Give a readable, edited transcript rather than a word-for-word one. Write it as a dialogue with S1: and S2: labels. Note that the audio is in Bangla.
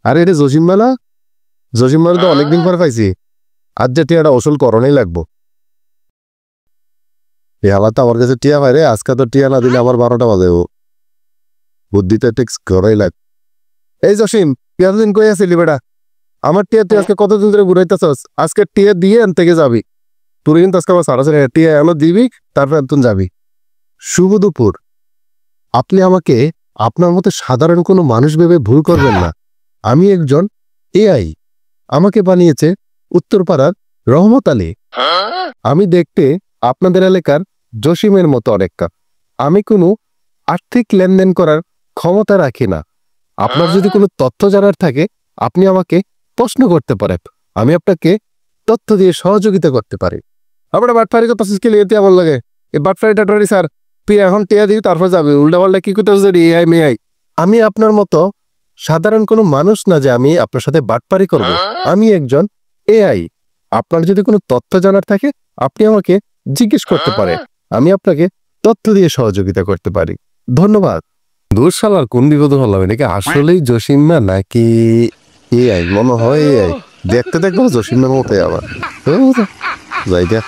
S1: আরে এটা জসিম না? জসিম তো অনেকদিন পরে পাইছি। আজ যে টিয়াটা ওসুল করণেই লাগবো। এই হালা তো আমার কাছে টিয়া পাই রে, আজকে তো টিয়া না দিলে আমার 12টা বাজে। ও বুদ্ধিটা ঠিক করাই লাগ। এই জসিম, তুই এতদিন কই আছিলি বেটা? আমার টিয়া তুই আজকে কতদিন ধরে ঘুরাইতেছস? আজকে টিয়া দিয়ে এন থেকে যাবি। তুই কিন্তু আজকে আমার সারাসারি টিয়া এনে দিবি, তারপর তুই যাবি। শুভ দুপুর। আপনি আমাকে আপনার মতো সাধারণ কোনো মানুষ ভেবে ভুল করবেন না। আমি একজন এআই। আমাকে বানিয়েছে উত্তরপাড়ার রহমত আলী। আমি দেখতে আপনাদের এলাকার জসিমের মতো অনেকটা। আমি কোনো আর্থিক লেনদেন করার ক্ষমতা রাখি না। আপনার যদি কোনো তথ্য জানার থাকে, আপনি আমাকে প্রশ্ন করতে পারেন। আমি আপনাকে তথ্য দিয়ে সহযোগিতা করতে পারি। আপনার বাটফারি কথা কি লিখতে আমার লাগে? এই বাটফারি টাটফারি স্যার, তুই এখন টিয়া দিবি, তারপর যাবি। উল্টা পাল্টা কি করতে হচ্ছে? এআই মেআই। আমি আপনার মতো সাধারণ কোনো মানুষ না যে আমি আপনার সাথে বাটপারি করব। আমি একজন এআই। আপনার যদি কোনো তথ্য জানার থাকে, আপনি আমাকে জিজ্ঞেস করতে পারেন। আমি আপনাকে তথ্য দিয়ে সহযোগিতা করতে পারি। ধন্যবাদ। দূর শালার কোন বিপদ হলাম, নাকি আসলেই জসিম না নাকি এআই? মনে হয় এআই। দেখতে দেখবো জসিমের মতো আবার জায়গা।